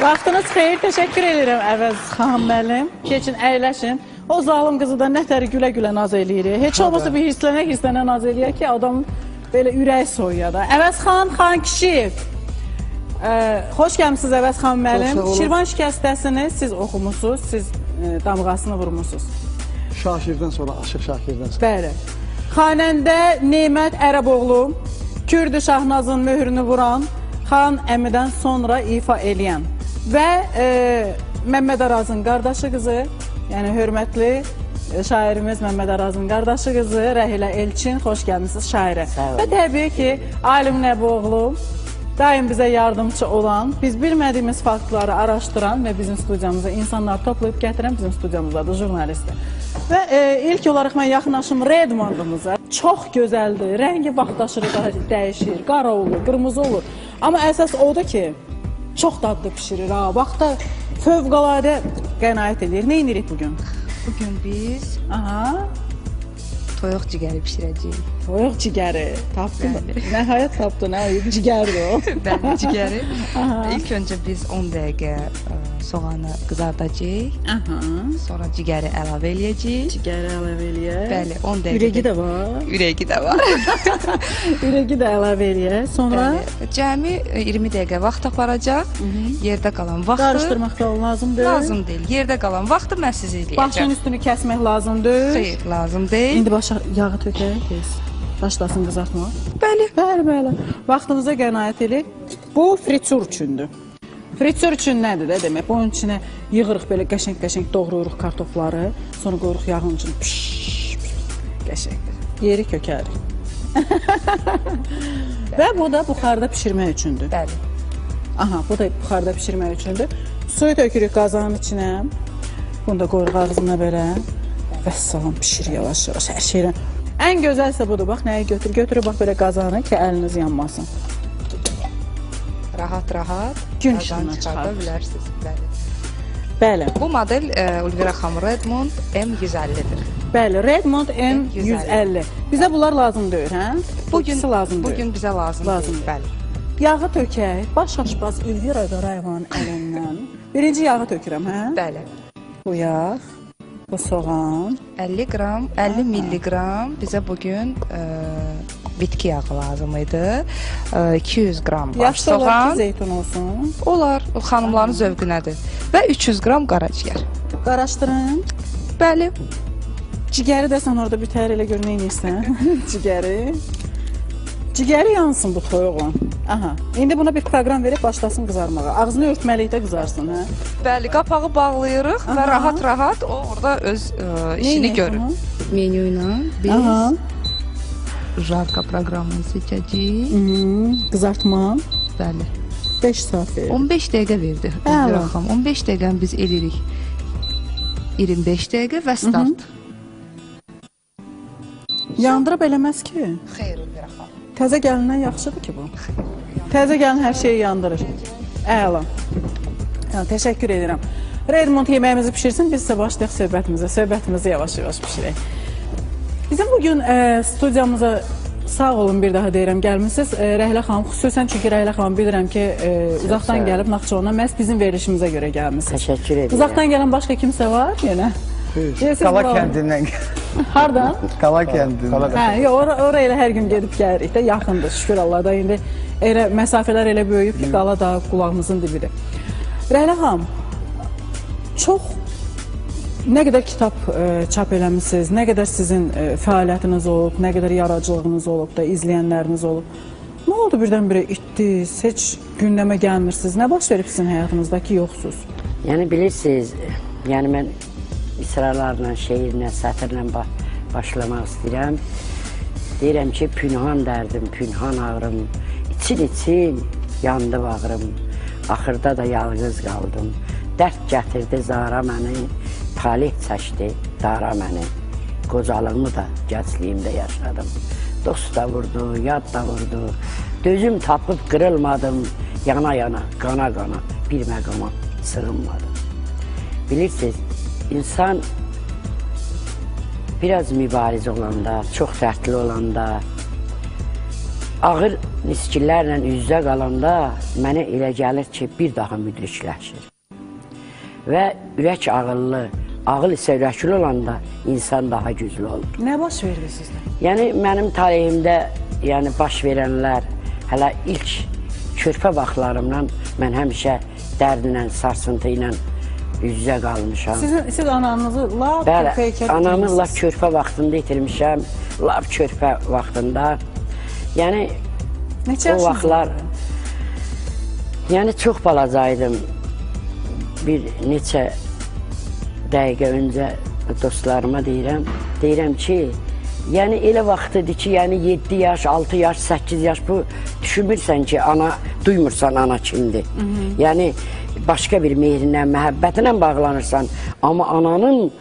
Vaxtınız xeyir, teşekkür edirəm Əvəz xanım müəllim. Keçin, əyləşin. O zalım qızı da nətəri gülə-gülə naz eləyir. Heç olmasa bir hirslənə naz eləyir ki, adam belə ürək soyuya da. Əvəz xan, xan kişi. Xoş gəlmişsiniz Əvəz xanım müəllim. Şirvan şikəstəsini siz oxumusunuz, siz damğasını vurmuşsunuz. Şakirdən sonra, Aşıq Şakirdən sonra. Bəli. Xanəndə Neymət Ərəboğlu, Kürdü Şahnazın möhrünü vuran, Xan Əmidən sonra ifa eləyən və Məmməd Arazın qardaşı qızı, yəni hörmətli şairimiz Məmməd Arazın qardaşı qızı Rəhilə Elçin, xoş gəlmişsiniz şairə. Və təbii ki, Alim Nəboğlu, daim bizə yardımcı olan, biz bilmədiyimiz faktları araşdıran və bizim studiyamıza insanlar toplayıb gətirən bizim studiyamızdadır, jurnalistdir. Və ilk olaraq mən yaxınlaşım Redmondumuza. Çox gözəldir, rəngi vaxtaşırı dəyişir, qara olur, qırmızı olur. Amma əsas odur ki, çox dadlı pişirir. Vaxta fövqəladə qənaət edir. Nə edirik bugün? Bugün biz toyuq cigəri pişirəcəyik. Toyuq cigəri, tapdın mı? Nəhayət tapdın, cigərdir o. Bəli, cigəri. İlk öncə biz 10 dəqiqə soğanı qızardacağıq. Sonra cigəri əlavə eləyəcəyik. Cigəri əlavə eləyək. Bəli, 10 dəqiqə. Ürəgi də var. Ürəgi də var. Ürəgi də əlavə eləyək. Sonra? Cəmi 20 dəqiqə vaxt aparacaq. Yerdə qalan vaxtı... Qarışdırmaq da lazım deyil. Lazım deyil. Yerdə qalan vaxtı mən siz izləyəcəm. Başın üstünü kəsmək lazım deyil. Xeyr, lazım deyil. İndi başa yağı tökək biz. Başlasın qızartmaq. Bəli. Bəli. Vaxtımıza qənaət edək. Bu fritur üçündür. Fritur üçün nədir də demək? Bunun içinə yığırıq belə qəşəng-qəşəng doğrayırıq kartofları. Sonra qoyuruq yağın içine. Qəşəngdir. Yeri kökərik. Və bu da buxarda pişirmək üçündür. Bəli. Aha, bu da buxarda pişirmək üçündür. Suyu tökürük qazanın içinə. Bunu da qoyuruq ağzına belə. Vəssalam, pişir yavaş-yavaş hər şeylə. Ən gözəlsə budur, bax nəyi götür. Götürür bax belə qazanı ki, əliniz yanmasın. Rahat-rahat Gün qazan işığına çıxarda bilərsiniz. Bəli. Bəli. Bu model Ulvira xanım Redmond M150-dir. Bəli, Redmond M150. Bizə bunlar lazım deyil, hə? Bugün bizə lazım deyil. Bəli. Yağı tökək. Baş aşbaz Ulvira Qarayevanın əlindən. Birinci yağı tökürəm, hə? Bəli. Bu yağ, bu soğan. 50 qram, 50 milliqram bizə bugün bitki yağı lazım idi. 200 qram var Yaşlı soğan. olar ki, zeytun olsun. Olar, o xanımların zövqünədir. Və 300 qram qaraciyər. Qaraşdırın. Bəli. Cigəri də sən orada bitər, elə gör nə edirsən. Cigəri. Cigəri yansın bu toyuğun. Aha. İndi buna bir proqram verib başlasın qızarmağa. Ağzını örtməlikdə qızarsın, hə? Bəli, qapağı bağlayırıq və rahat-rahat o orada öz işini görür. Menyu ilə biz jarka proqramını seçəcəyik. Qızartma. Bəli. 5 saat verir. 15 dəqiqə verdi. 15 dəqiqəni biz edirik. 25 dəqiqə və start. Yandırıb eləməz ki. Xeyr, Ulvira xanım. Təzə gəlindən yaxşıdır ki bu. Təzə gəlin hər şeyi yandırır. Əla. Təşəkkür edirəm. Redmond yeməyimizi pişirsin, biz isə başlayaq söhbətimizə. Söhbətimizi yavaş-yavaş pişirək. Bizim bugün studiyamıza sağ olun bir daha deyirəm gəlmişsiniz. Rəhlə xanım, xüsusən çünki Rəhlə xanım bilirəm ki, uzaqdan gəlib Naxçıvandan məhz bizim verilişimizə görə gəlmişsiniz. Təşəkkür edirəm. Uzaqdan gələn başqa kimsə var yenə? Qala kəndindən. Hardan? Qala kəndindən. Hə, oraya elə hər gün gedib gəlirik də, yaxındır, şükür Allah da. İndi məsafələr elə böyüyüb ki, qala da qulağımızın dibidir. Rəhlə xanım, çox nə qədər kitab çap eləmişsiniz, nə qədər sizin fəaliyyətiniz olub, nə qədər yaradıcılığınız olub da, izləyənləriniz olub. Nə oldu birdən-birə itdiniz, heç gündəmə gəlmirsiniz? Nə baş verib sizin həyatınızda ki, yoxsuz? Yəni bilirsiniz, yəni mən misralarla, şeirlə, sətirlə başlamaq istəyirəm. Deyirəm ki, pünhan dərdim, pünhan ağrım, için yandı bağrım, axırda da yalnız qaldım. Dərd gətirdi zara məni, talih çəkdi dara məni, qocalığımı da gəncliyimdə yaşadım. Dost da vurdu, yad da vurdu, dözüm tapıb qırılmadım, yana-yana, qana-qana, bir məqama sığınmadım. Bilirsiniz, İnsan biraz mübariz olanda, çox dərdli olanda, ağır niskillərlə üz-üzə qalanda mənə elə gəlir ki, bir daha müdrikləşir. Və ürək ağıllı, ağıl isə ürəkli olanda insan daha güclü olur. Nə baş verdi sizdə? Yəni, mənim taleyimdə baş verənlər, hələ ilk körpə vaxtlarımdan mən həmişə dərdlə, sarsıntı ilə üz-üzə qalmışam. Siz ananızı lap körpə ikən anamı lap körpə vaxtında itirmişəm, lap körpə vaxtında. Yəni, neçə o vaxtlar, yəni çox balacaydım. Bir neçə dəqiqə öncə dostlarıma deyirəm ki, yəni elə vaxtıdır ki, yəni 7 yaş, 6 yaş, 8 yaş bu düşünmürsən ki, ana, duymursan ana kimdir. Yəni, başqa bir mehrinlə, məhəbbətinlə bağlanırsan, amma ananın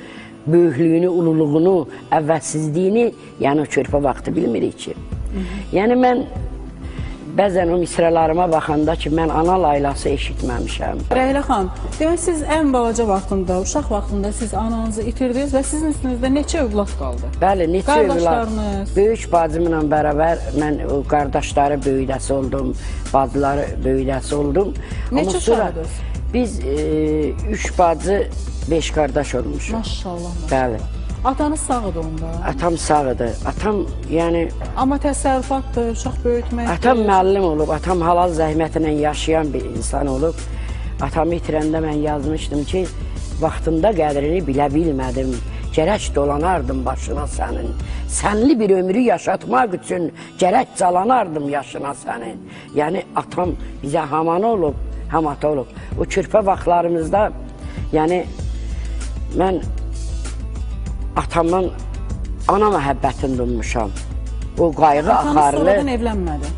böyüklüyünü, ululuğunu, əvvəlsizliyini, yəni körpə vaxtı bilmirik ki. Yəni, mən bəzən o misralarıma baxanda ki, mən ana laylası eşitməmişəm. Rəhlə xan, demək siz ən balaca vaxtında, uşaq vaxtında siz ananızı itirdiniz və sizin üstünüzdə neçə övlad qaldı? Bəli, neçə övlad. Qardaşlarınız? Böyük bacımla bərabər mən o qardaşları böyüdəsi oldum, bacıları böyüdəsi oldum. Neçə uşaqdınız? Biz 3 bacı, 5 qardaş olmuşuq. Maşallah. Bəli. Atanız sağdır onda? Atam sağdır. Atam, yəni... Amma təsərrüfatdır, uşaq böyütməkdir. Atam müəllim olub, atam halal zəhmətlə yaşayan bir insan olub. Atamı itirəndə mən yazmışdım ki, vaxtında qədrini bilə bilmədim. Gərək dolanardım başına sənin. Sənli bir ömrü yaşatmaq üçün gərək calanardım yaşına sənin. Yəni, atam bizə hamanı olub, həm ata olub. O körpə vaxtlarımızda, yəni, mən atamın ana məhəbbətini dummuşam. O qayğı axarlı... Atanız sonradan evlənmədi?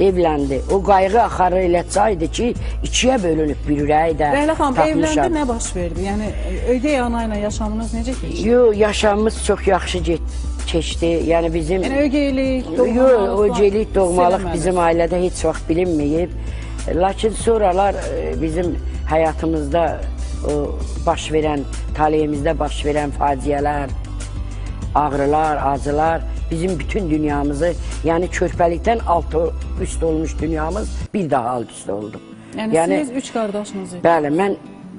Evləndi. O qayğı axarlı elə çaydı ki, ikiyə bölünüb bir ürəyi də Rəhlə xanım, tapmışam. evləndi, nə baş verdi? Yəni, ögey ana ilə yaşamınız necə keçdi? Yox, yaşamımız çox yaxşı keçdi. Yəni, bizim... Yəni, ögeylik, doğmalıq... Yox, ögeylik, doğmalıq bizim ailədə heç vaxt bilinməyib. Lakin sonralar bizim həyatımızda baş verən, taleyimizdə baş verən faciələr, ağrılar, acılar bizim bütün dünyamızı, yəni körpəlikdən alt üst olmuş dünyamız bir daha alt üst oldu. Yəni siz 3 qardaşınız idi? Bəli, mən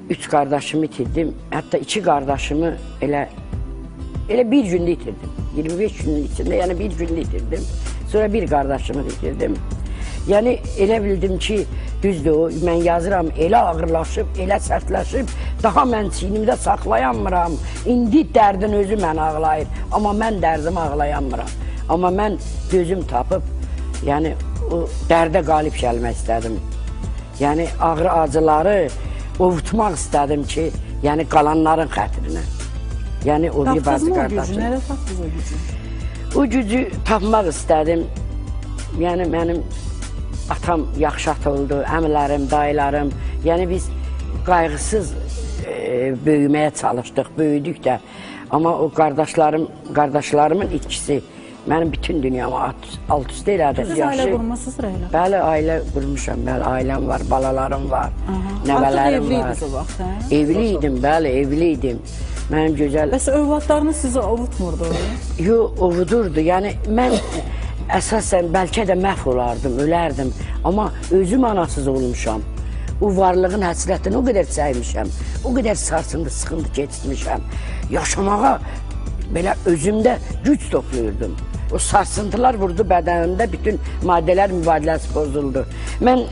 3 qardaşımı itirdim. Hətta 2 qardaşımı elə bir gündə itirdim. 25 günün içində, yəni bir gündə itirdim. Sonra bir qardaşımı itirdim. Yəni elə bildim ki, düzdür o, mən yazıram, elə ağırlaşıb, elə sərtləşib, daha mən çiynimdə saxlayanmıram. İndi dərdin özü mən ağlayır, amma mən dərdimi ağlayanmıram. Amma mən gözüm tapıb, yəni o dərdə qalib gəlmək istədim. Yəni ağrı acıları ovutmaq istədim ki, yəni qalanların xətrinə. Yəni o bir bacı qardaşım. Nədə tapdınız o gücü? O gücü tapmaq istədim. Yəni mənim atam yaxşı ata oldu, əmilərim, dayılarım. Yəni biz qayğısız böyüməyə çalışdıq, böyüdük də. Amma o qardaşlarımın ikisi mənim bütün dünyamı alt-üst elədi. Siz ailə qurmuşsunuz Rəhlə? Bəli, ailə qurmuşam. Bəli, ailəm var, balalarım var, nəvələrim var. Artıq evliydiniz o vaxt, hə? Evliydim, bəli, evliydim. Mənim gözəl... Bəs övladlarınız sizi ovutmurdu? Yox, ovudurdu. Yəni mən... Əsasən, bəlkə də məhv olardım, ölərdim. Amma özüm anasız olmuşam. O varlığın həsrətini o qədər çəkmişəm. O qədər sarsıntı, sıxıntı keçirmişəm. Yaşamağa belə özümdə güc toplayırdım. O sarsıntılar vurdu bədənimdə, bütün maddələr mübadiləsi pozuldu. Mən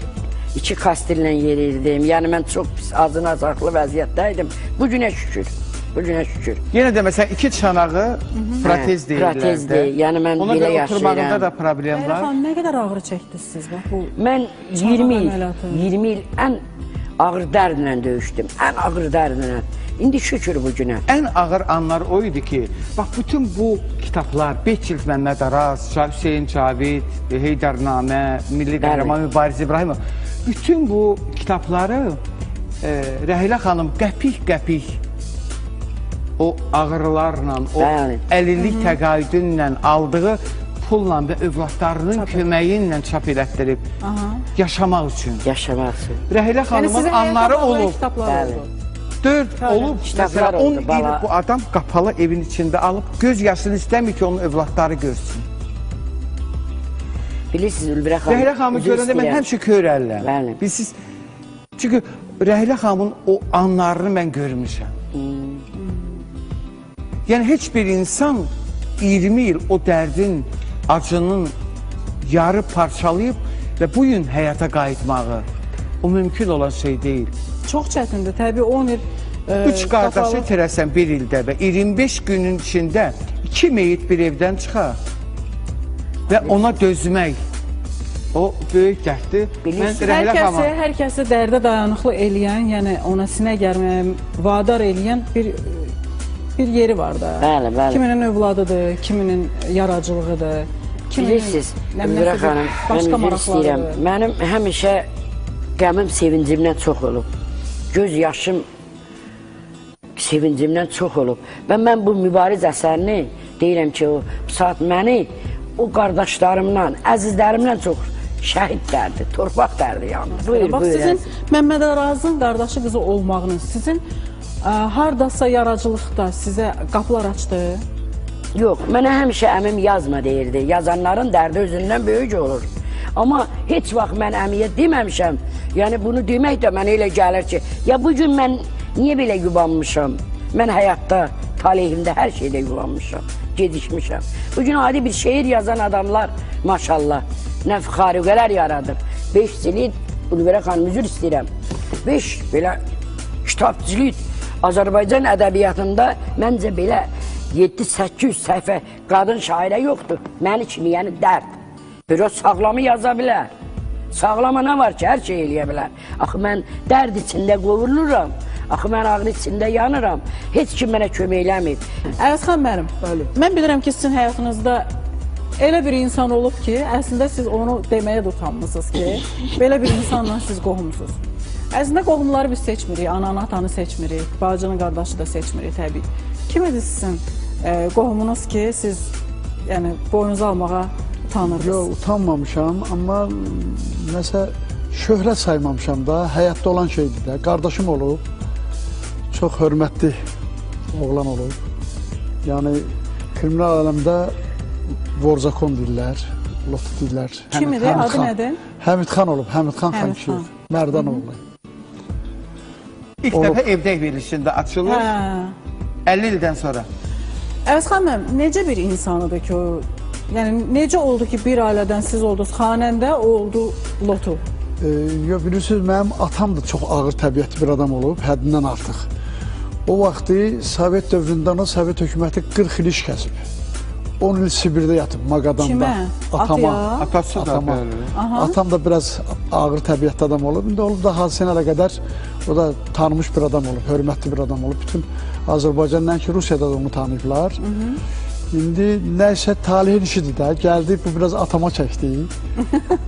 2 kastillə yerirdim. Yəni, mən çox pis, acına azaqlı vəziyyətdəydim. Bu günə şükür. Bu günə şükür. Yenə də məsələn, 2 çanağı protez deyirlər. Protezdir. Yəni, mən belə yaşayıram. Ona görə oturmağında da problem var. Rəhlə, nə qədər ağrı çəkdiniz siz? Mən 20 il ən ağır dərdlə döyüşdüm. Ən ağır dərdlə. İndi şükür bu günə. Ən ağır anlar o idi ki, bax, bütün bu kitablar, Beçil Məmməd Araz, Hüseyin Cavid, Heydərnamə, Milli Qəhrəman Mübariz İbrahimov, bütün bu kitabları Rəhlə xanım qəpik-qəpik o ağrılarla, o əlillik təqaüdünlə aldığı pulla və övladlarının köməyi ilə çap elətdirib yaşamaq üçün. Yaşamaq üçün. Rəhlə xanımın anları olub. 4 olub, Kitablar məsələn, oldu, 10 il bala. bu adam qapalı evin içində alıb, göz yaşını istəmir ki, onun övladları görsün. Bilirsiniz Ülbirə xanım. Rəhlə xanımı üzr görəndə mən istəyirəm. həmişə körəlirəm. Bəli. Bilirsiniz, çünki Rəhlə xanımın o anlarını mən görmüşəm. Yəni, heç bir insan 20 il o dərdin, acının yarı parçalayıb və bu gün həyata qayıtmağı o mümkün olan şey deyil. Çox çətindir. Təbii 10 il 3 qardaşı itirəsən bir ildə və 25 günün içində 2 meyit bir evdən çıxar və ona dözmək o böyük dərddir. Bilirsiniz, Hər kəsi dərdə dayanıqlı eləyən, yəni ona sinə gərməyə vadar eləyən bir yeri var da. Bəli, bəli. Kiminin övladıdır, kiminin yaracılığıdır. Bilirsiniz, Ülbirə xanım, mən üzr istəyirəm. Mənim həmişə qəmim sevincimdən çox olub. Göz yaşım sevincimdən çox olub. Və mən bu mübariz əsərini deyirəm ki, o saat məni o qardaşlarımdan, əzizlərimdən çox şəhid dərdi, torpaq dərdi yəni. Buyur, Bax, buyur. sizin Məmməd Arazın qardaşı qızı olmağınız, sizin hardasa yaracılıqda sizə qapılar açdı? Yox, mənə həmişə əmim yazma deyirdi. Yazanların dərdi özündən böyük olur. Amma heç vaxt mən əmiyə deməmişəm. Yəni bunu demək də mənə elə gəlir ki, ya bugün mən niyə belə yubanmışam? Mən həyatda, talihimdə hər şeydə yubanmışam, gedişmişəm. Bugün adi bir şeir yazan adamlar, maşallah, nə xariqələr yaradır. 5 cilit, Ülbirə xanım, üzr istəyirəm. 5 belə kitabçilik Azərbaycan ədəbiyyatında məncə belə 7-800 səhifə qadın şairə yoxdur. Məni kimi, yəni dərd. Biraz sağlamı yaza bilər. Sağlama nə var ki, hər şey eləyə bilər. Axı mən dərd içində qovuruluram. Axı mən ağrı içində yanıram. Heç kim mənə kömək eləmir. Əvəzxan mənim, mən bilirəm ki, sizin həyatınızda elə bir insan olub ki, əslində siz onu deməyə də utanmısınız ki, belə bir insanla siz qohumsuz. Əslində qohumları biz seçmirik, ananı, atanı seçmirik, bacını, qardaşı da seçmirik təbii. Kim idi sizin qohumunuz ki, siz yəni, boynunuzu almağa utanırdınız? Yox, utanmamışam, amma nəsə şöhrət saymamışam da, həyatda olan şeydir də. Qardaşım olub, çox hörmətli oğlan olub. Yəni, kriminal aləmdə Vorzakon deyirlər, Lotu deyirlər. Kim idi, adı nədir? Həmidxan olub, Həmidxan Xankişiyev, Mərdan oğlu. İlk dəfə evdə verilişində açılır, 50 ildən sonra. Əvəzxan mənim, necə bir insanıdır ki o, yəni necə oldu ki bir ailədən siz oldunuz xanəndə, o oldu Lotu? Yox, bilirsiniz, mənim atam da çox ağır təbiətli bir adam olub, həddindən artıq. O vaxtı Sovet dövründən o Sovet hökuməti 40 il iş kəsib. 10 il Sibirdə yatıb, Maqadamda. Kimə? Atama. Atası da böyle. Atam da biraz ağır təbiətli adam olub. İndi olub da hadisələrə qədər o da tanınmış bir adam olub, hörmətli bir adam olub. Bütün Azərbaycandan ki, Rusiyada da onu tanıyıblar. İndi nəysə talihin işidir də. Gəldi, bu biraz atama çəkdi.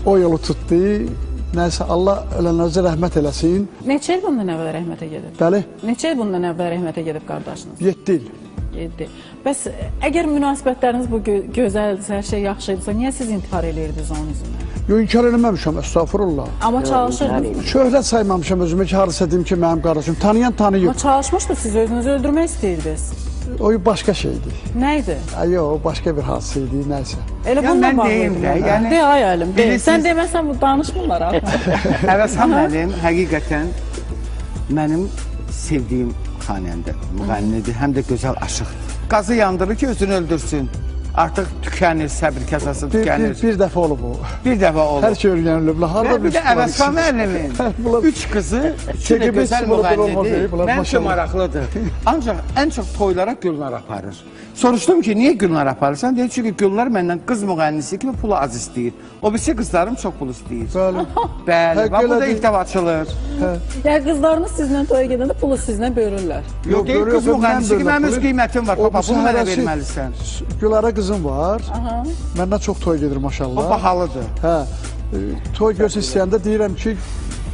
O yolu tutdu. Nəysə, Allah ölənlərinizə rəhmət eləsin. Neçə il bundan əvvəl rəhmətə gedib? Bəli, Neçə il bundan əvvəl rəhmətə gedib qardaşınız? 7 il. 7. Bəs əgər münasibətləriniz bu gözəldirsə, hər şey yaxşı idisə, niyə siz intihar edirdiniz onun üzündən? Yox, inkar eləməmişəm, əstəğfurullah. Amma çalışırdınız. Şöhrət saymamışam özümə ki, harisə deyim ki, mənim qardaşım. Tanıyan tanıyıb. Amma çalışmışdı, siz özünüzü öldürmək istəyirdiniz. O başqa şeydir. Nə idi? Yox, başqa bir hadisə idi, nəysə. Elə Ya bununla mən bağlı deyim idi. də, yəni- De, ay əlim, de. Bilirsiniz- Sən deməsən bu danışmırlar ha. Əvəzxan mənim həqiqətən mənim sevdiyim xanəndə, müğənnidir, həm də gözəl aşıqdır. Qazı yandırır ki, özünü öldürsün. Artıq tükənir, səbir kasası tükənir. Bir dəfə olub o. Bir dəfə olub. Hər şey öyrənilib. Və bir də Əvəzxan müəllimin 3 qızı, üçü də KGB gözəl simvolu olmaz, müğənnidir. bunlar Mənim üçün maşallah. maraqlıdır. Ancaq ən çox toylara Gülnar aparır. Soruşdum ki, niyə Gülnar aparırsan? Deyir, çünki Gülnar məndən qız müğənnisi kimi pulu az istəyir. O birisi qızlarım çox pul istəyir. Bəli. Bəli, bax bu da elədir. ilk dəfə açılır. Yəni qızlarınız sizlə toya gedəndə pulu sizlə bölürlər. Yox, deyil, qız müğənnisi ki, mənim öz qiymətim var. Papa, bunu mənə verməlisən. Gülara qızım var. Məndən çox toy gedir O maşallah. bahalıdır. Hə. Toy görsə istəyəndə deyirəm ki,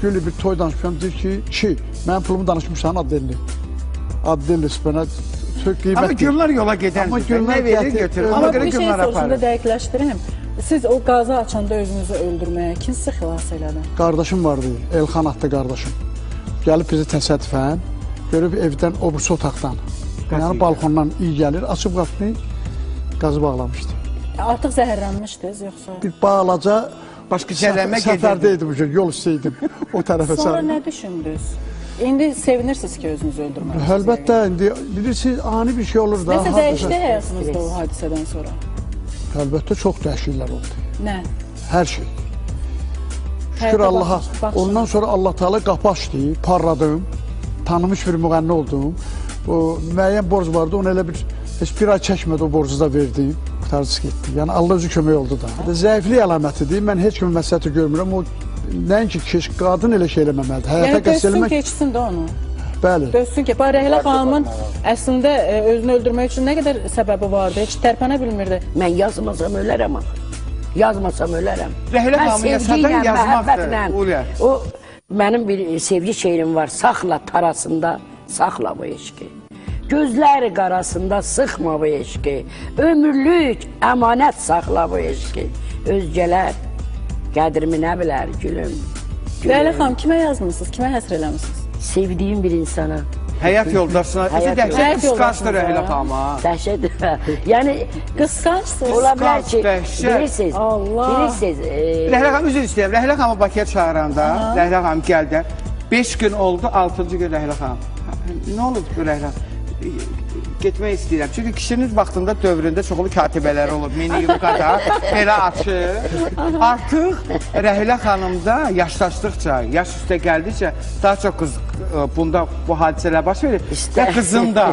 Gülü bir toy danışmışam, deyir ki, mənim pulumu danışmışsan Addelli. Addelli mənə çox qiymətli. Amma Gülnar yola gedəndir. Amma Gülnar nə verir, gətir- götürür. Amma Ona görə bir şey Gülnar sorusunda aparır. dəqiqləşdirim. Siz o qazı açanda özünüzü öldürməyə kim sizi xilas elədi? Qardaşım vardı, Elxan adlı qardaşım. Gəlib bizi təsadüfən görüb evdən o birisi otaqdan, yəni balkondan iyi gəlir, açıb qapını, qazı bağlamışdı. Artıq zəhərlənmişdiniz yoxsa? Bir balaca Başqa şəhərləmə səfərdə idim, yol üstə idim o tərəfə Sonra sarı. nə düşündünüz? İndi sevinirsiniz ki, özünüzü öldürmədiniz. Əlbəttə, indi bilirsiniz, ani bir şey olur da. Nəsə dəyişdi həyatınızda o hadisədən sonra? Əlbəttə, çox dəyişikliklər oldu. Nə? Hər şey. Şükür Həyata Allaha. baxışınız. Ondan sonra Allah Teala qapı açdı, parladım, tanınmış bir müğənni oldum. O müəyyən borc vardı, onu elə heç bir ay çəkmədi, o borcu da verdim. Qurtarıcı getdi. Yəni Allah özü kömək oldu da. Zəiflik əlamətidir. Mən heç kimin məsləhəti görmürəm. O nəinki qadın elə şey eləməməlidir. Həyata Yəni qəsd dözsün, eləmək. keçsin də onu. Bəli. Dözsün ki, Rəhlə xanımın əslində özünü öldürmək üçün nə qədər səbəbi vardı? Heç tərpənə bilmirdi. Mən yazmasam ölərəm. Yazmasam ölərəm. Rəhlə Mən xanımın sevgiylə, yazmaqdır, məhəbbətlə. Ulya. O mənim bir sevgi şeirim var. Saxla tarasında, saxla bu eşqi. Gözləri qarasında sıxma bu eşqi. Ömürlük əmanət saxla bu eşqi. Özgələr qədrimi nə bilər gülüm. Rəhlə xanım kimə yazmısınız? Kimə həsr eləmisiniz? Sevdiyim bir insana. Həyat yoldaşına, Həyat dəhşət yoldaşına. qısqancdır Rəhlə xanıma. Dəhşət. Yəni Qısqancsınız. ola bilər ki, dəhşət. bilirsiniz, Allah. bilirsiniz. Rəhlə xanım üzr istəyirəm. Rəhlə xanımı Bakıya çağıranda, Rəhlə xanım gəldi. 5 gün oldu, 6-cı gün Rəhlə xanım. Nə olub bu Rəhlə? Getmək istəyirəm. Çünki kişinin vaxtında dövründə çoxlu katibələri olub. Mini yuvqada belə açıq. Artıq Rəhlə xanımda yaşlaşdıqca, yaş üstə gəldikcə daha çox bunda bu hadisələr baş verir. Və qızında.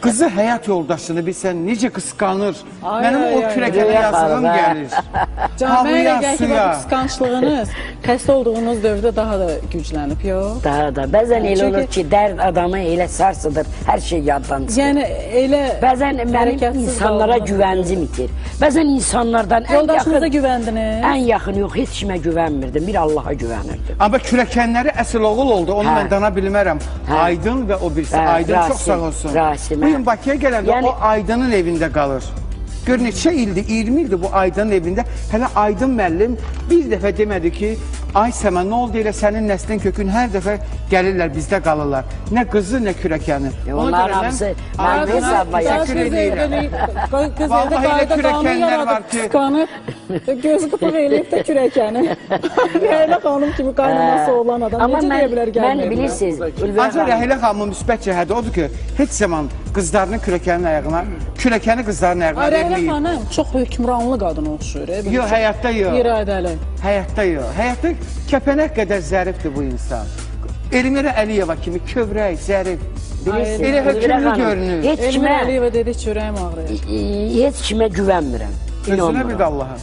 Qızı həyat yoldaşını bilsən necə qısqanır. Mənim o kürəkənə yazığım gəlir. Can, mənə Havaya, gəl ki, suya. bu qısqanclığınız xəstə olduğunuz dövrdə daha da güclənib, yox? Daha da. Bəzən elə Çünki- olur ki, dərd adamı elə sarsıdır, hər şey yaddan çıxır. Yəni elə Bəzən mənim hərəkətsiz insanlara qaldığınız güvəncim itir. Bəzən insanlardan ən Yoldaşınıza yaxın, güvəndiniz? ən yaxın yox, heç kimə güvənmirdim. Bir Allaha güvənirdim. Amma kürəkənləri əsl oğul oldu. Onu Hə. mən dana bilmərəm. Hə. Aydın və o birisi. Hə, Aydın çox Rasim, sağ olsun. Rasim, Bu hə. gün Bakıya gələndə Yəni- o Aydının evində qalır. Gör neçə ildir, 20 ildir bu Aydının evində. Hələ Aydın müəllim bir dəfə demədi ki, ay Səmə, nə oldu elə sənin nəslin kökün hər dəfə gəlirlər, bizdə qalırlar. Nə qızı, nə kürəkəni. Onlar hamısı mənim Aydına hesabıma təşəkkür edirəm. Qız Vallahi evdə elə qayda qanun kürəkənlər yaradıb, var ki- qısqanıb, göz qıpıq eləyib də kürəkəni. Rəhlə xanım kimi qaynanası olan adam Amma necə deyə bilər mən gəlməyib? bilirsiniz, Ülviyə Ancaq xanım, Rəhlə xanımın müsbət cəhəti odur ki, heç zaman qızlarının kürəkənin ayağına, kürəkəni qızların ayağına Rəhlə verməyib. xanım çox hökmranlı qadın oxşuyur. Yox, həyatda yox. İradəli. Həyatda yox. Həyatda kəpənək qədər zərifdir bu insan. Elmira Əliyeva kimi kövrək, zərif. bilirsiniz, Elə Ülviyə hökmlü xanım, görünür. Heç Elmir kimə, Əliyeva dedi ki, ürəyim ağrıyır. heç kimə güvənmirəm. Özünə bir İnanmıram. də Allaha.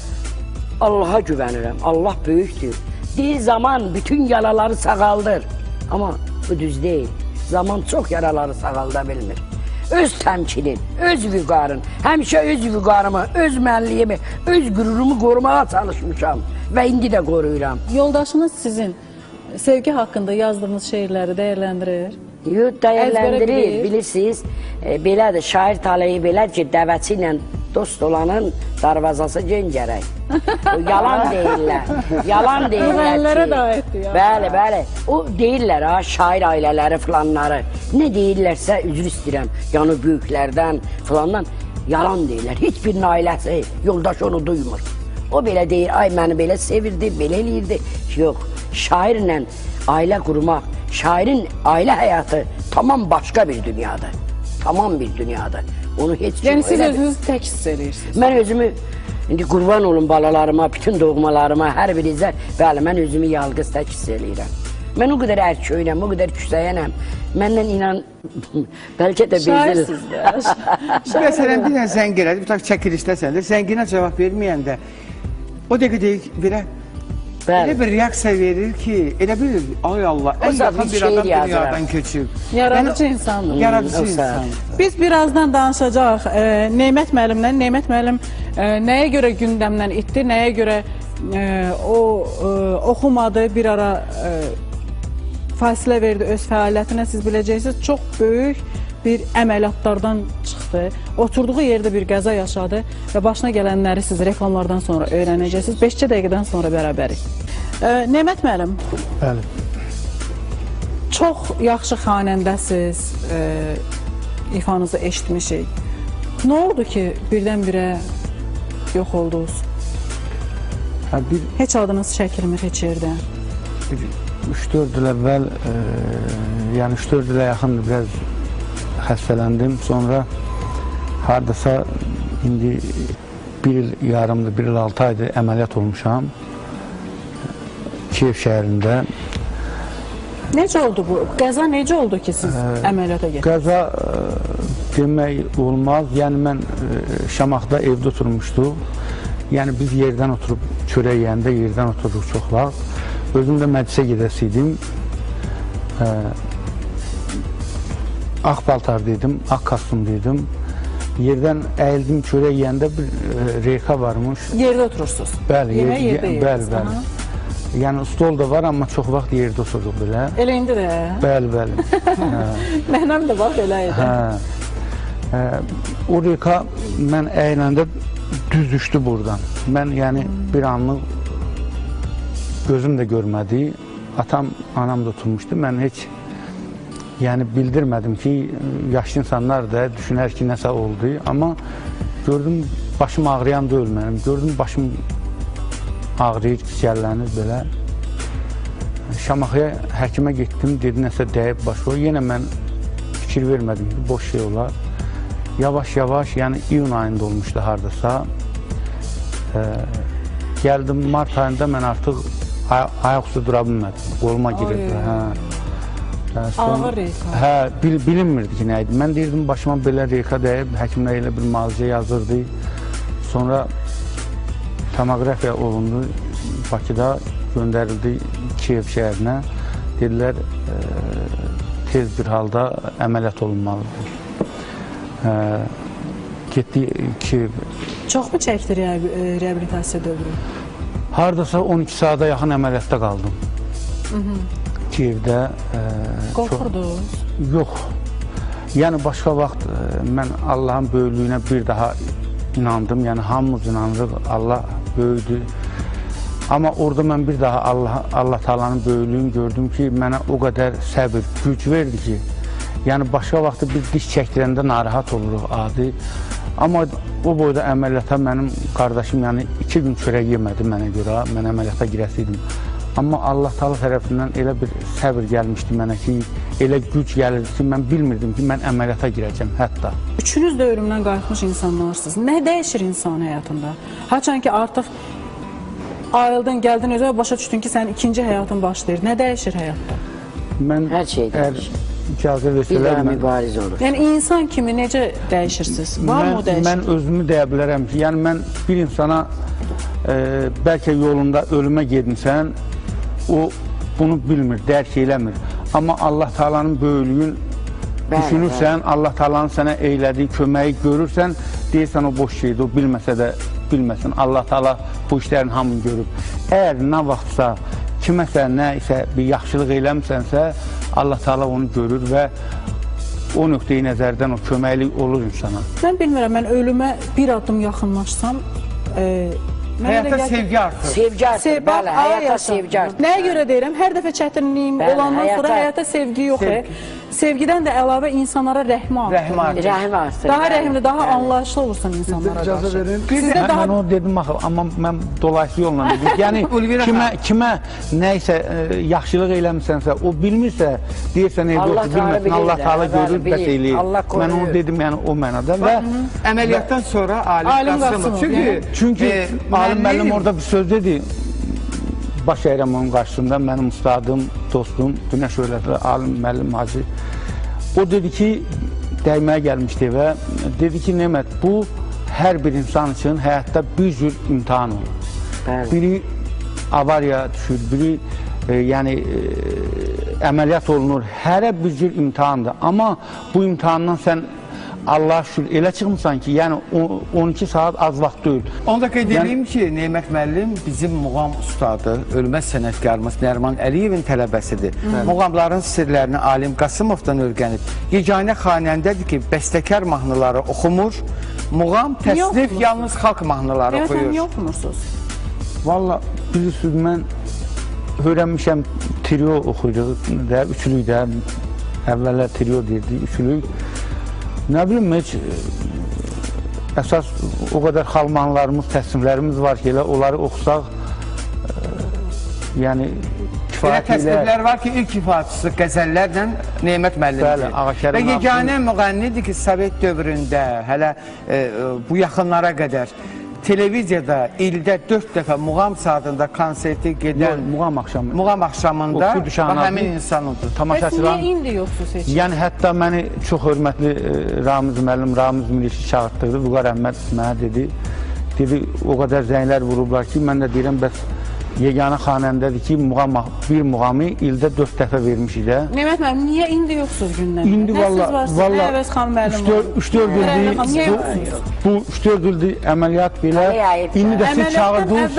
Allaha güvənirəm. Allah böyükdür. Deyir zaman bütün yaraları sağaldır. Amma bu düz deyil. Zaman çox yaraları sağalda bilmir. Öz təmkinin, öz vüqarın, həmişə öz vüqarımı, öz mənliyimi, öz qürurumu qorumağa çalışmışam və indi də qoruyuram. Yoldaşınız sizin sevgi haqqında yazdığınız şeirləri dəyərləndirir. Yox, Əzbərə dəyərləndirir, bilir. bilirsiniz, belədir, şair taleyi belə ki, dəvəçi ilə dost olanın darvazası gen gərək. O yalan deyirlər, yalan deyirlər Müğənnilərə ki. də aiddir ya. Bəli, bəli, o deyirlər ha, şair ailələri filanları. Nə deyirlərsə, üzr istəyirəm, yəni böyüklərdən filandan yalan deyirlər. Heç birinin ailəsi, yoldaş onu duymur. O belə deyir, ay məni belə sevirdi, belə eləyirdi. Yox, şairlə ailə qurmaq, şairin ailə həyatı tamam başqa bir dünyadır. Tamam bir dünyadır. Onu heç kim Yəni siz elə- özünüzü tək hiss edirsiniz. Mən özümü indi qurban olum balalarıma, bütün doğmalarıma, hər birinizə, bəli, mən özümü yalqız tək hiss eləyirəm. Mən o qədər ərköyəm, o qədər küsəyənəm. Məndən inan, bəlkə də bezir. Şairsiniz də. Məsələn, bir dənə zəng elədi, bu tak çəkilişdəsən də, zənginə cavab verməyəndə o dəqiqə deyir, belə Bəli. bir reaksiya verir ki, elə bir, ay Allah, O ən zaman yaxın bir şeir adam yazıram. dünyadan köçüb. Yaradıcı insandır. Yaradıcı o insan. saat. Biz birazdan danışacağıq Nemət müəllimdən. Nemət müəllim nəyə görə gündəmdən itdi, nəyə görə o oxumadı, bir ara fasilə verdi öz fəaliyyətinə, siz biləcəksiniz. Çox böyük bir əməliyyatlardan çıxdı. Oturduğu yerdə bir qəza yaşadı və başına gələnləri siz reklamlardan sonra öyrənəcəksiniz. 5 dəqiqədən sonra bərabərik. Nemət müəllim, Bəli. Çox yaxşı xanəndəsiz, ifanızı eşitmişik. Nə oldu ki, birdən-birə yox oldunuz? Heç adınız çəkilmir heç yerdə. 3-4 il əvvəl, yəni 3-4 ilə yaxındır, biraz xəstələndim. Sonra hardasa indi 1 il yarımdır, 1 il 6 aydır əməliyyat olmuşam. Kiyev şəhərində. Necə oldu bu? Qəza necə oldu ki, siz əməliyyata getdiniz? Qəza demək olmaz. Yəni mən Şamaxıda evdə oturmuşduq. Yəni biz yerdən oturub çörək yeyəndə yerdən otururuq çox vaxt. Özüm də məclisə gedəsiydim. Ağ paltardaydım, ağ kostyumdaydım. Yerdən əyildim çörək yeyəndə bir reyka varmış. Yerdə oturursunuz? Bəli, Yemək yerdə bəli, bəli. Yəni stol da var, amma çox vaxt yerdə otururuq belə. Elə indi də? Bəli, bəli. Mənim də bax belə idi. O reyka mən əyləndə düz düşdü buradan. Mən yəni bir anlıq gözüm də görmədi. Atam, anam da oturmuşdu. Mən heç yəni bildirmədim ki, yaşlı insanlar da düşünər ki, nəsə oldu. Amma gördüm, başım ağrıyan deyil mənim. Gördüm, başım ağrıyır, kişərlənir belə. Şamaxıya həkimə getdim, dedi nəsə dəyib başı. Yenə mən fikir vermədim ki, boş şey olar. Yavaş-yavaş, yəni iyun ayında olmuşdu hardasa. Gəldim, mart ayında mən artıq ayaq üstə dura bilmədim. Qoluma girirdi. Ağır reyka. Hə, bilinmirdi ki, nə idi. Mən deyirdim, başıma belə reyka dəyib, həkimlər elə bir müalicə yazırdı. Sonra tomoqrafiya olundu, Bakıda göndərildi Kiyev şəhərinə. Dedilər, tez bir halda əməliyyat olunmalıdır. Getdi Kiyev. Çox mu çəkdi reabilitasiya dövrü? Hardasa 12 saata yaxın əməliyyatda qaldım. Kiyevdə. Qorxurdunuz? Yox. Yəni başqa vaxt mən Allahın böyüklüyünə bir daha inandım. Yəni hamımız inanırıq, Allah böyüdür. Amma orada mən bir daha Allah Taala'nın böyüklüyünü gördüm ki, mənə o qədər səbir, güc verdi ki, yəni başqa vaxtı bir diş çəkdirəndə narahat oluruq adi. Amma o boyda əməliyyata mənim qardaşım yəni 2 gün çörək yemədi mənə görə, mən əməliyyata girəsiydim. Amma Allah Taala tərəfindən elə bir səbir gəlmişdi mənə ki, elə güc gəlirdi ki, mən bilmirdim ki, mən əməliyyata girəcəm hətta. Üçünüz də ölümdən qayıtmış insanlarsınız. Nə dəyişir insan həyatında? Haçan ki, artıq ayrıldın, gəldin özə başa düşdün ki, sənin ikinci həyatın başlayır. Nə dəyişir həyatda? Mən Hər şey dəyişir. icazə Bir versələr daha mən... mübariz olur. Yəni insan kimi necə dəyişirsiniz? Var mı o dəyişir? Mən özümü deyə bilərəm ki, yəni mən bir insana bəlkə yolunda ölümə gedinsən, o bunu bilmir, dərk eləmir. Amma Allah Taala'nın böyüklüyün düşünürsən, Allah Taala'nın sənə eylədiyi köməyi görürsən, deyirsən o boş şeydir, o bilməsə də bilməsin. Allah Taala bu işlərin hamını görüb. Əgər nə vaxtsa kiməsə, nə isə bir yaxşılıq eləmisənsə, Allah Taala onu görür və o nöqteyi nəzərdən o köməklik olur insana. Mən bilmirəm, mən ölümə bir addım yaxınlaşsam, Həyata sevgi artır. Sevgi artır, bəli, həyata sevgi artır. Nəyə görə deyirəm? Hər dəfə çətinliyim olandan sonra həyata sevgi yox. Sevgidən də əlavə insanlara rəhmi artır. Rəhim artır. Daha rəhimli, daha anlayışlı olursan insanlara İcazə qarşı. verin. Mən onu dedim axı, amma mən dolayısıyla yolla dedim. Yəni kimə nəyisə yaxşılıq eləmisənsə, o bilmirsə, deyirsən evdə otur, bilməsin, Allah Taala görür, bəs eləyir. Mən onu dedim, yəni o mənada və Əməliyyatdan sonra Alim Qasımov. çünki Alim müəllim orada bir söz dedi. Baş əyirəm onun qarşısında, mənim ustadım, dostum, Günəş öyrətli Alim müəllim Hacı. O dedi ki, dəyməyə gəlmişdi və dedi ki, Nemət, bu hər bir insan üçün həyatda bir cür imtihan olur. Biri avariya düşür, biri yəni əməliyyat olunur, hərə bir cür imtihandır. Amma bu imtihandan sən Allah'a şükür elə çıxmısan ki, yəni 12 saat az vaxt deyil. Onu da qeyd edeyim ki, Nemət müəllim bizim muğam ustadı, ölməz sənətkarımız Nəriman Əliyevin tələbəsidir. Muğamların sirlərini Alim Qasımovdan öyrənib. Yeganə xanəndədir ki, bəstəkar mahnıları oxumur, muğam təsnif yalnız xalq mahnıları oxuyur. Niyə oxumursunuz? Valla bilirsiniz, mən öyrənmişəm trio oxuyduq də, üçlük də. Əvvəllər trio deyirdik, üçlük. Nə bilim, heç əsas o qədər xalmanlarımız, təsniflərimiz var ki, elə onları oxusaq, yəni Belə təsniflər var ki, ilk ifaçısı qəzəllərlə Nemət müəllimdir. Və yeganə müğənnidir ki, Sovet dövründə, hələ bu yaxınlara qədər televiziyada ildə 4 dəfə muğam saatında konserti gedən muğam axşamında həmin insan odur. Bəs niyə indi yoxsuz heç? Yəni hətta məni çox hörmətli Ramiz müəllim, Ramiz Milişi çağırtdırdı. Vüqar Əhməd mənə dedi, o qədər zənglər vurublar ki, mən də deyirəm, bəs yeganə xanəndədir ki, bir muğamı ildə 4 dəfə vermişik də. Nemət müəllim, niyə indi yoxsuz gündən? İndi valla 3-4 ildir əməliyyat belə. İndi də siz çağırdınız.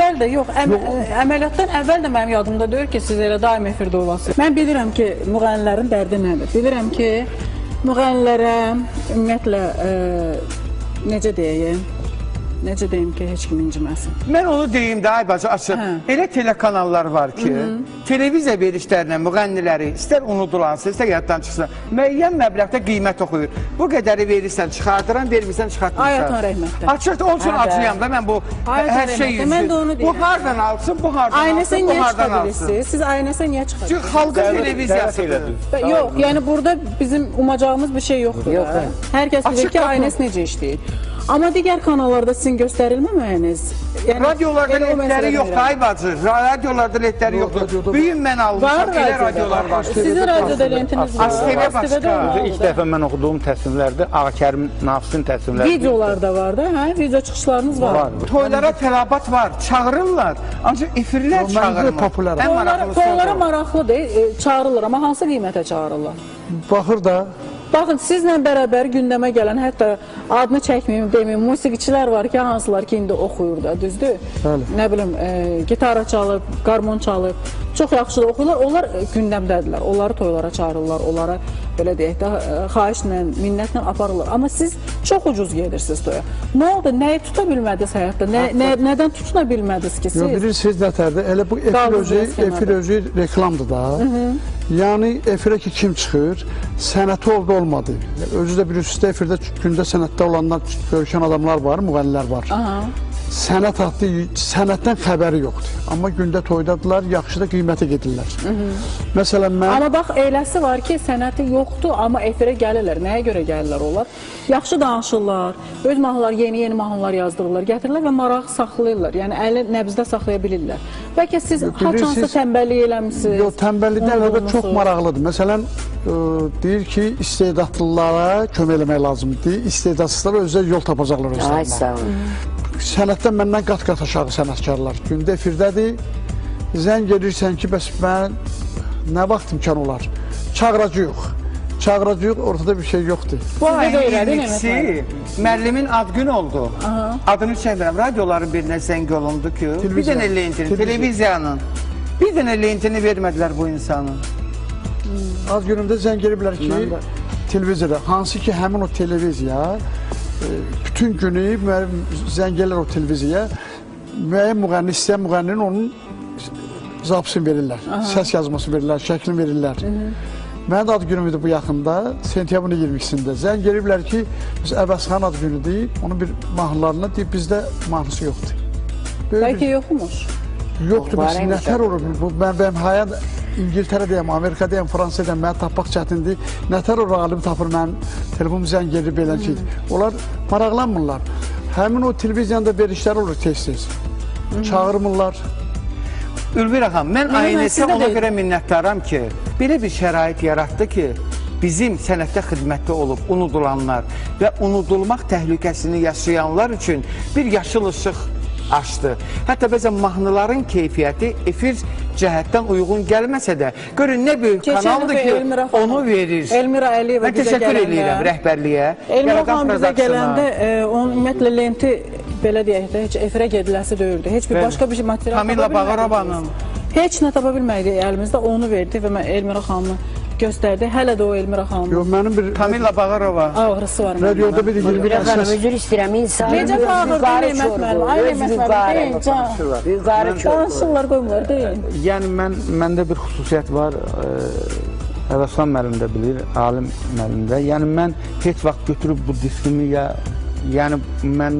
Əməliyyatdan əvvəl də mənim yadımda deyir ki, siz elə daim efirdə olasınız. Mən bilirəm ki, müğənnilərin dərdi nədir? Bilirəm ki, müğənnilərə ümumiyyətlə necə deyim ki, heç kim inciməsin. Mən onu deyim də, ay bacı, açıq. Elə telekanallar var ki, televiziya verişlərinə müğənniləri istər unudulansın, istər yaddan çıxsın, müəyyən məbləğdə qiymət oxuyur. Bu qədəri verirsən, çıxardıran, vermirsən, çıxartmırsan. Ayatan rəhmətdən. Açıq, onun üçün acıyam da mən bu hər şey yüzü. Bu hardan alsın, bu hardan alsın, bu hardan alsın. Siz aynəsə niyə çıxardırsınız? Çünki xalqın televiziyasıdır. Yox, yəni burada bizim umacağımız bir şey yoxdur. Hər kəs bilir ki, aynəs necə işləyir. Amma digər kanallarda sizin göstərilməməyiniz... Radiolarda lentləri yoxdur, ay bacı. Radiolarda lentləri yoxdur. Büyün mən almışam, elə radiolar var. Sizin radioda lentiniz var. ASTV başqa. İlk dəfə mən oxuduğum təsniflərdə Ağakərim Nafisin təsnifləri. Videolar da var da, hə? Video çıxışlarınız var. Toylara tələbat var, çağırırlar. Ancaq efirlər çağırmır. Toylara maraqlıdır, çağırırlar. Amma hansı qiymətə çağırırlar? Baxır da. Baxın, sizlə bərabər gündəmə gələn, hətta adını çəkməyim, deməyim, musiqiçilər var ki, hansılar ki, indi oxuyur da, düzdür? Nə bilim, gitara çalıb, qarmon çalıb, çox yaxşı da oxuyurlar, onlar gündəmdədirlər, onları toylara çağırırlar, onlara, belə deyək də, xahişlə, minnətlə aparırlar. Amma siz çox ucuz gedirsiniz toya. Nə oldu, nəyi tuta bilmədiniz həyatda, nədən tutuna bilmədiniz ki, siz? Bilirsiniz nətərdir, elə bu efir özü reklamdır da. Yəni, efirə ki, kim çıxır, sənəti oldu, olmadı. Özü də bilirsiniz, efirdə gündə sənətdə olanlar, görüşən adamlar var, müğənilər var. Sənət haqqı, sənətdən xəbəri yoxdur. Amma gündə toydadırlar, yaxşı da qiymətə gedirlər. Məsələn, mən... Amma bax, eləsi var ki, sənəti yoxdur, amma efirə gəlirlər. Nəyə görə gəlirlər onlar? Yaxşı danışırlar, öz mahnılar, yeni mahnılar yazdırırlar, gətirirlər və maraq saxlayırlar. Yəni, əli nəbzdə saxlaya bilirlər. Bəlkə siz haçansı tənbəllik eləmişsiniz? Yox, tənbəllikdən əlbəttə çox maraqlıdır. Məsələn, deyir ki, istedadlılara kömək eləmək lazımdır. İstedadsızlara özləri yol tapacaqlar özlərinə. Sənətdən məndən qat-qat aşağı sənətkarlar. Gündə efirdədir, zəng edirsən ki, bəs mən nə vaxt imkan olar? Çağıracı yox. Çağıracı yox, ortada bir şey yoxdur. Bu ayın 22-si müəllimin ad günü oldu. Adını çəkdirəm, radioların birinə zəng olundu ki, bir dənə lentini, televiziyanın, bir dənə lentini vermədilər bu insanın. Az günümdə zəng ediblər ki, televiziyada, hansı ki, həmin o televiziya, bütün günü zəng elər o televiziyaya, müəyyən müğənni istəyən müğənninin onun zapsını verirlər, səs yazmasını verirlər, şəklini verirlər. Mənim ad günümüdür bu yaxında, sentyabrın 22-sində. Zəng ediblər ki, biz Əvəzxan ad günüdür, onun bir mahnılarına deyib, bizdə mahnısı yoxdur. Bəlkə yoxmuş? Yoxdur, bəs nətər olur? Mənim hayat İngiltərədəyəm, Amerikadəyəm, Fransadəyəm, mənə tapmaq çətindir. Nətər o rağalimi tapır, mənim telefonum zəng gedir, belə şeydir. Onlar maraqlanmırlar. Həmin o televiziyanda verişlər olur tez-tez. Çağırmırlar. Ülbir ağam, mən aynəsə ona görə minnətdaram ki, belə bir şərait yaratdı ki, bizim sənətdə xidmətdə olub unudulanlar və unudulmaq təhlükəsini yaşayanlar üçün bir yaşıl işıq açdı. Hətta bəzən mahnıların keyfiyyəti efir cəhətdən uyğun gəlməsə də, görün nə böyük kanaldır ki, onu verir. Elmira Əliyeva bizə təşəkkür edirəm rəhbərliyə. Elmira xanım bizə gələndə, onun ümumiyyətlə lenti, belə deyək də, heç efirə gediləsi deyirdi. Heç bir başqa bir material Kamilla Bağırobanın. Heç nə tapa bilmədik əlimizdə, onu verdi və mən Elmira xanımı göstərdi. Hələ də o Elmira xanım Yox, mənim bir Kamilla Bağırova. ağrısı var. radioda bir Gülbirə xanım, üzr istəyirəm, insan Necə bağırdı Neymət müəllim? Ay Neymət müəllim, deyin, can. Yuqarı Danışırlar, qoymurlar, deyin. Yəni məndə bir xüsusiyyət var. Əvəslan müəllim də bilir, alim müəllim də. Yəni mən heç vaxt götürüb bu diskimi yəni mən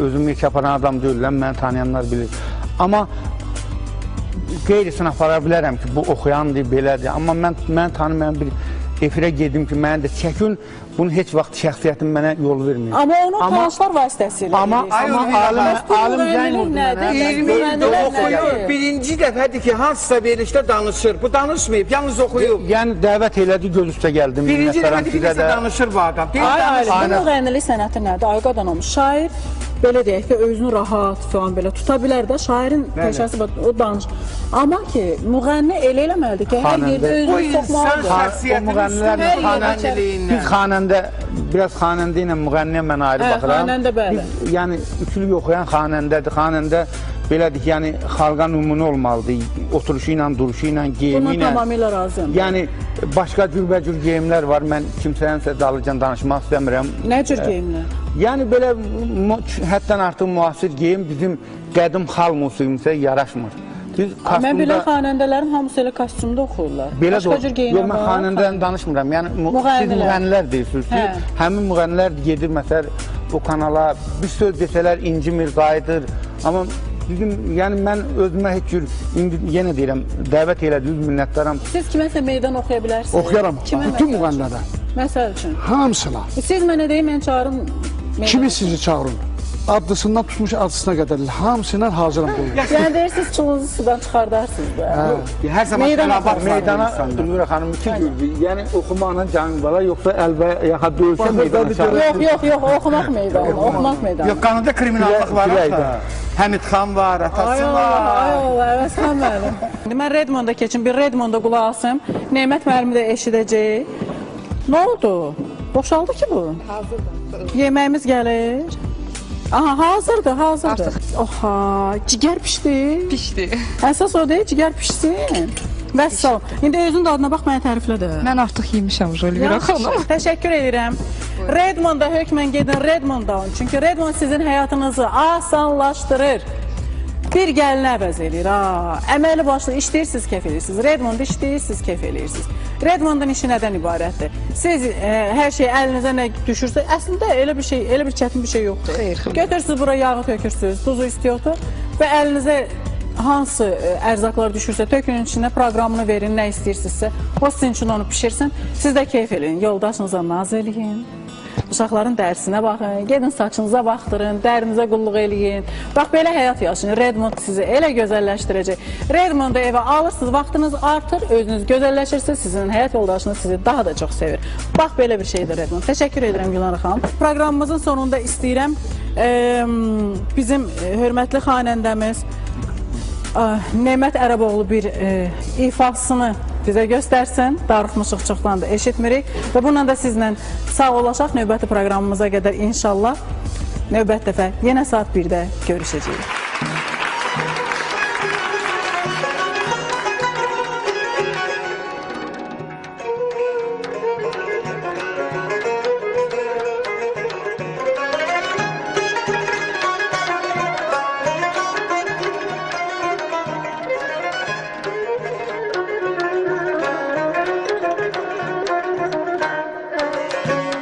özüm yekə aparan adam deyiləm, məni tanıyanlar bilir. Amma qeyrisini apara bilərəm ki, bu oxuyandır, belədir. Amma mən tanımayan bir efirə gedim ki, mənə də çəkin, bunun heç vaxt şəxsiyyətim mənə yol vermir. Amma onu tanışlar vasitəsilə. Amma alim oxuyur. Birinci dəfədir ki, hansısa verilişdə danışır. Bu danışmayıb, yalnız oxuyub. Yəni dəvət elədi, göz üstə gəldim. Birinci dəfədir ki, nəsə danışır bu adam. Bu müğənnilik sənəti nədir? Ay qadan olmuş. Şair belə deyək ki, özünü rahat falan belə tuta bilər də, şairin peşəsi o danış. Amma ki, müğənni elə eləməlidir ki, hər yerdə özünü soxmalıdır. Biz xanəndə, biraz xanəndə ilə müğənniyə mən ayrı baxıram. Xanəndə bəli. Yəni, üçlük oxuyan xanəndədir. Xanəndə belədir ki, yəni xalqa nümunə olmalıdır. Oturuşu ilə, duruşu ilə, geyimi ilə. Buna tamamilə razıyam. Yəni, başqa cürbəcür geyimlər var. Mən kimsəyənsə dalıcan danışmaq istəmirəm. Nə cür geyimlər? Yəni, belə həddən artıq müasir geyim bizim qədim xal musiqimizə yaraşmır. Mən belə xanəndələrin hamısı elə kostyumda oxuyurlar. Başqa cür geyinlər var. Yox, mən xanəndədən danışmıram. Yəni, siz müğənnilər deyirsiniz ki, həmin müğənnilər gedir, məsəl, o kanala bir söz desələr incimir, qayıdır. Amma yəni mən özümə heç cür, indi yenə deyirəm, dəvət elədiniz, minnətdaram. Siz kiməsə meydan oxuya bilərsiniz? Oxuyaram, bütün müğənnilərə. Məsəl üçün? Hamısına. Siz mənə deyin, mən çağırın. Kimi sizi çağırın? Adlısından tutmuş adlısına qədər hamısından hazıram qoyun. Yəni deyirsiniz, çulunuzu sudan çıxardarsınız da. Hər zaman meydana Ülmürə xanım iki güldür. Yəni oxumaqla canım bala, yoxsa əlbə yaxa döyülsə meydana çağırır. Yox, oxumaq meydanı, oxumaq meydanı. Yox, qanunda kriminallıq var. Həmid xan var, atası var. Ay Allah, Əvəzxan müəllim. İndi mən Redmonda keçim, bir Redmonda qulaq asım. Neymət müəllimi də eşidəcək. Nə oldu? Boşaldı ki bu? Hazırdır. Yeməyimiz gəlir. Aha, hazırdır. Oha, cigər pişdi. Pişdi. Əsas o deyil, cigər pişsin. Vəssalam. İndi özün dadına bax, mənə təriflə də. Mən artıq yemişəm Elmira xanım. Təşəkkür edirəm. Redmonda hökmən gedin Redmonda. Çünki Redmond sizin həyatınızı asanlaşdırır. Bir gəlini əvəz edir. Əməli başlı işləyirsiniz, keyf edirsiniz. Redmond işləyirsiniz, keyf edirsiniz. Redmondun işi nədən ibarətdir? Siz hər şey əlinizə nə düşürsə, əslində elə bir çətin bir şey yoxdur. Götürürsünüz bura yağı tökürsünüz, tuzu istiyordur və əlinizə hansı ərzaqlar düşürsə, tökünün içinə proqramını verin, nə istəyirsinizsə, o sizin üçün onu pişirsin, siz də keyf edin, yoldaşınıza naz eləyin. Uşaqların dərsinə baxın, gedin saçınıza baxdırın, dərinizə qulluq eləyin. Bax, belə həyat yaşayın. Redmond sizi elə gözəlləşdirəcək. Redmonda evə alırsınız, vaxtınız artır, özünüz gözəlləşirsiniz, sizin həyat yoldaşınız sizi daha da çox sevir. Bax, belə bir şeydir Redmond. Təşəkkür edirəm Gülara xanım. Proqramımızın sonunda istəyirəm bizim hörmətli xanəndəmiz Neymət Ərəboğlu bir ifasını bizə göstərsin. Darıxmışıq, çoxdan da eşitmirik. Və bununla da sizlə sağollaşaq növbəti proqramımıza qədər inşallah. Növbət dəfə yenə saat 1-də görüşəcəyik.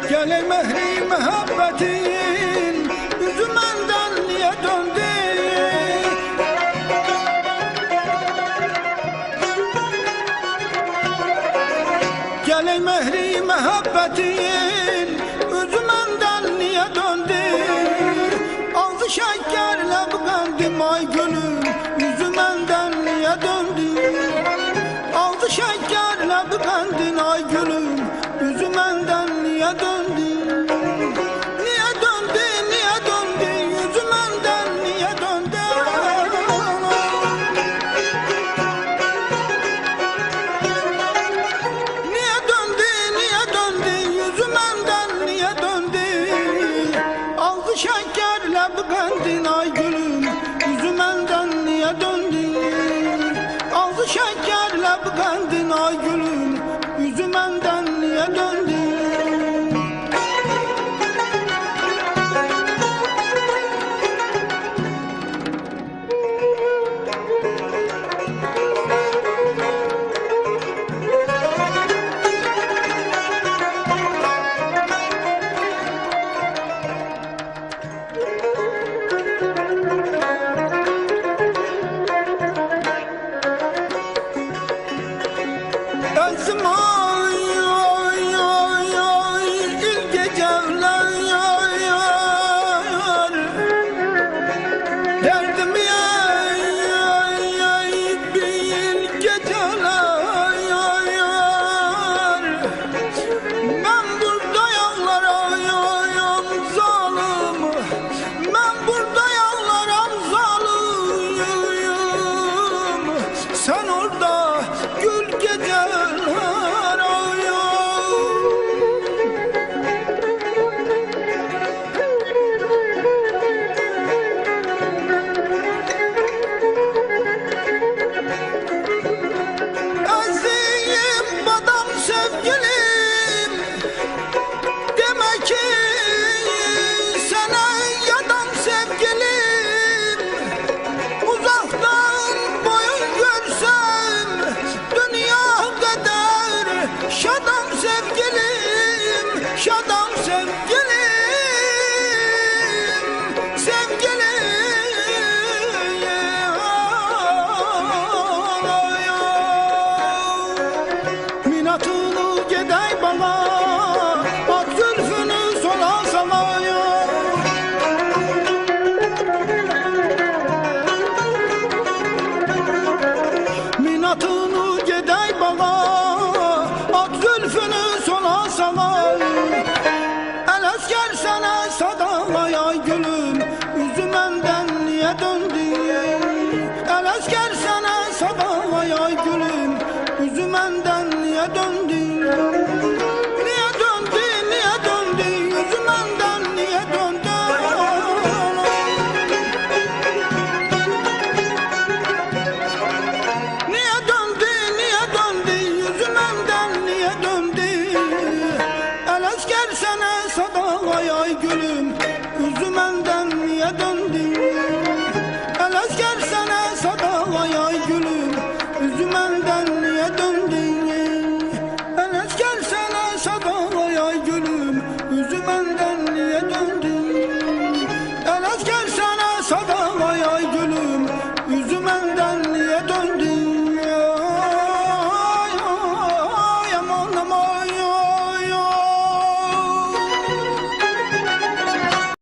Gələk məhri məhəbbətin üzü məndən niyə döndü? Gələk məhri məhəbbətin üzü məndən niyə döndü? Ağzı şəkərlə bu qəndim ay gülüm üzü məndən niyə döndü? Ağzı şəkərlə bu qəndin ay gülüm üzü məndən niyə döndü? Niyə döndü, niyə döndü, yüzü məndən niyə döndü? Niyə döndü, yüzü məndən niyə döndü? Ağzı şəkərlə bu qəndin ay gülüm, yüzü məndən niyə döndü? Ağzı şəkərlə bu qəndin ay gülüm, yüzü Derdim yay bir geceler yar. Ben burada yağlaram zalim, ben burada yağlaram zalim. Sen orada gül geceler Azim badam sevgilim, demek ki sana yadam sevgilim. Uzaktan boyun görsem dünya kadar şadam sevgilim, şadam sevgilim, sevgilim. Minatını gedey bana, at zülfünü sola salaya. Minatını gedey bana, at zülfünü sola salaya. El esker sana sadalaya gülüm, üzü menden niye döndü?